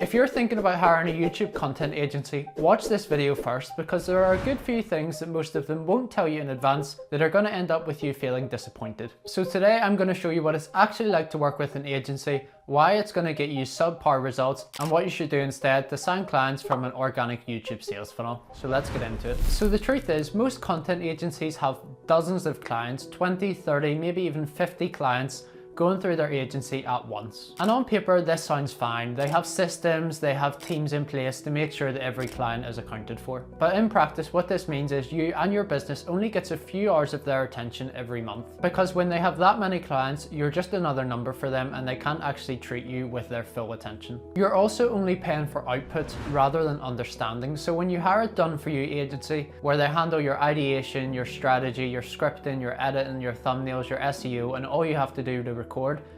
If you're thinking about hiring a YouTube content agency, watch this video first because there are a good few things that most of them won't tell you in advance that are going to end up with you feeling disappointed. So today I'm going to show you what it's actually like to work with an agency, why it's going to get you subpar results, and what you should do instead to sign clients from an organic YouTube sales funnel. So let's get into it. So the truth is, most content agencies have dozens of clients, 20, 30, maybe even 50 clients going through their agency at once. And on paper, this sounds fine. They have systems, they have teams in place to make sure that every client is accounted for. But in practice, what this means is you and your business only gets a few hours of their attention every month. Because when they have that many clients, you're just another number for them and they can't actually treat you with their full attention. You're also only paying for output rather than understanding. So when you hire a done for you agency, where they handle your ideation, your strategy, your scripting, your editing, your thumbnails, your SEO, and all you have to do to record,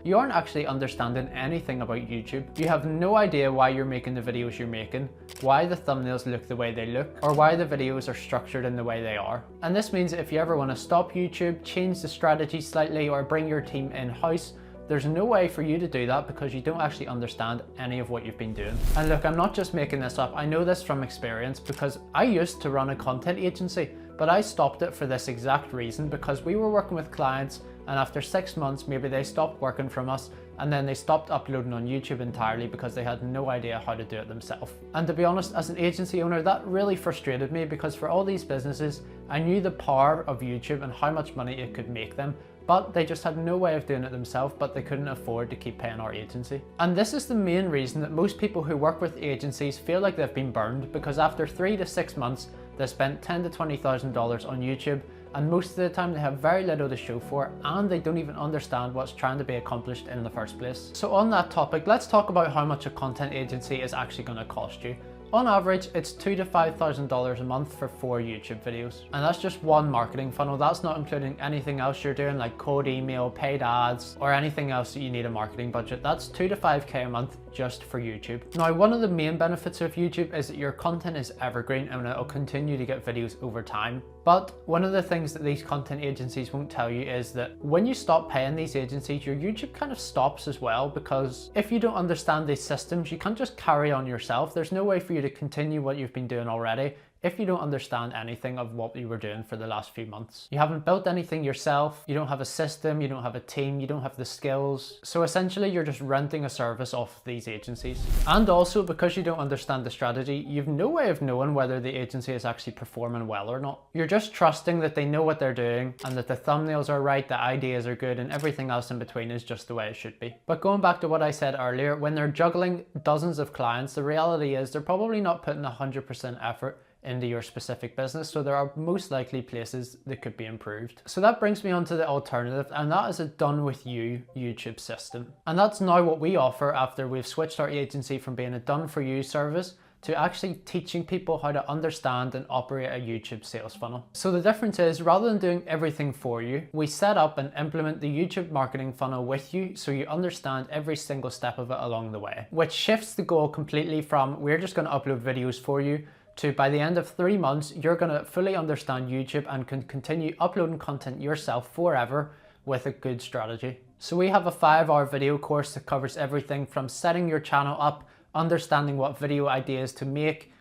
you aren't actually understanding anything about YouTube. You have no idea why you're making the videos you're making, why the thumbnails look the way they look, or why the videos are structured in the way they are. And this means that if you ever want to stop YouTube, change the strategy slightly, or bring your team in-house, there's no way for you to do that because you don't actually understand any of what you've been doing. And look, I'm not just making this up. I know this from experience because I used to run a content agency, but I stopped it for this exact reason, because we were working with clients and after 6 months, maybe they stopped working from us and then they stopped uploading on YouTube entirely because they had no idea how to do it themselves. And to be honest, as an agency owner, that really frustrated me because for all these businesses, I knew the power of YouTube and how much money it could make them, but they just had no way of doing it themselves, but they couldn't afford to keep paying our agency. And this is the main reason that most people who work with agencies feel like they've been burned, because after 3 to 6 months, they spent $10,000 to $20,000 on YouTube, and most of the time they have very little to show for it, and they don't even understand what's trying to be accomplished in the first place. So on that topic, let's talk about how much a content agency is actually going to cost you. On average, it's $2,000 to $5,000 a month for 4 YouTube videos. And that's just one marketing funnel. That's not including anything else you're doing like cold email, paid ads, or anything else that you need a marketing budget. That's $2,000 to $5,000 a month just for YouTube. Now, one of the main benefits of YouTube is that your content is evergreen and it'll continue to get videos over time. But one of the things that these content agencies won't tell you is that when you stop paying these agencies, your YouTube kind of stops as well, because if you don't understand these systems, you can't just carry on yourself. There's no way for you to continue what you've been doing already if you don't understand anything of what you were doing for the last few months. You haven't built anything yourself, you don't have a system, you don't have a team, you don't have the skills. So essentially you're just renting a service off these agencies. And also, because you don't understand the strategy, you've no way of knowing whether the agency is actually performing well or not. You're just trusting that they know what they're doing and that the thumbnails are right, the ideas are good, and everything else in between is just the way it should be. But going back to what I said earlier, when they're juggling dozens of clients, the reality is they're probably not putting 100% effort into your specific business, so there are most likely places that could be improved. So that brings me on to the alternative, and that is a done with you YouTube system. And that's now what we offer after we've switched our agency from being a done for you service to actually teaching people how to understand and operate a YouTube sales funnel. So the difference is, rather than doing everything for you, we set up and implement the YouTube marketing funnel with you so you understand every single step of it along the way, which shifts the goal completely from we're just going to upload videos for you to by the end of 3 months, you're going to fully understand YouTube and can continue uploading content yourself forever with a good strategy. So we have a 5-hour video course that covers everything from setting your channel up, understanding what video ideas to make,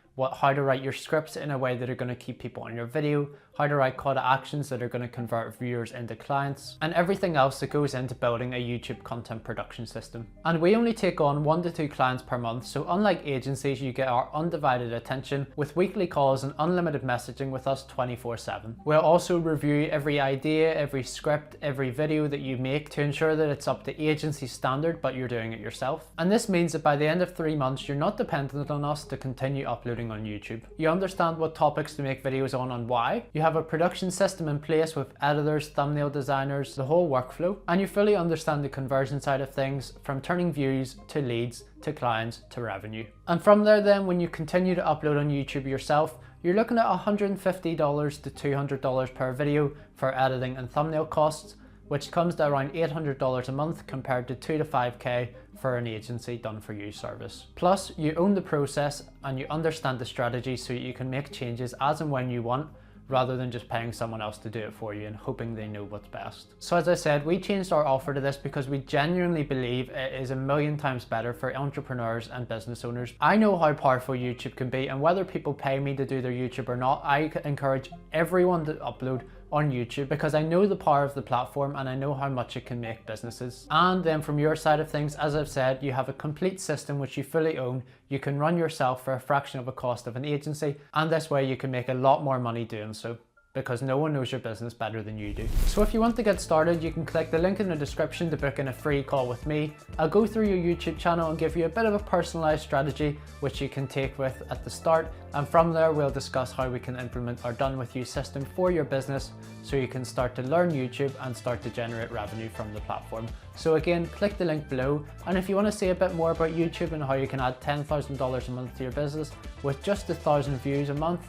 how to write your scripts in a way that are going to keep people on your video, how to write call to actions that are going to convert viewers into clients, and everything else that goes into building a YouTube content production system. And we only take on 1 to 2 clients per month, so unlike agencies, you get our undivided attention with weekly calls and unlimited messaging with us 24/7. We'll also review every idea, every script, every video that you make to ensure that it's up to agency standard, but you're doing it yourself. And this means that by the end of 3 months, you're not dependent on us to continue uploading on YouTube. You understand what topics to make videos on and why. You have a production system in place with editors, thumbnail designers, the whole workflow, and you fully understand the conversion side of things, from turning views to leads to clients to revenue. And from there then, when you continue to upload on YouTube yourself, you're looking at $150 to $200 per video for editing and thumbnail costs, which comes to around $800 a month compared to $2,000 to $5,000 for an agency done for you service. Plus, you own the process and you understand the strategy so you can make changes as and when you want, rather than just paying someone else to do it for you and hoping they know what's best. So as I said, we changed our offer to this because we genuinely believe it is a million times better for entrepreneurs and business owners. I know how powerful YouTube can be, and whether people pay me to do their YouTube or not, I encourage everyone to upload on YouTube because I know the power of the platform and I know how much it can make businesses. And then from your side of things, as I've said, you have a complete system which you fully own. You can run yourself for a fraction of the cost of an agency, and this way you can make a lot more money doing so, because no one knows your business better than you do. So if you want to get started, you can click the link in the description to book in a free call with me. I'll go through your YouTube channel and give you a bit of a personalized strategy which you can take with at the start, and from there we'll discuss how we can implement our done with you system for your business so you can start to learn YouTube and start to generate revenue from the platform. So again, click the link below, and if you want to see a bit more about YouTube and how you can add $10,000 a month to your business with just 1,000 views a month,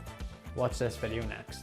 watch this video next.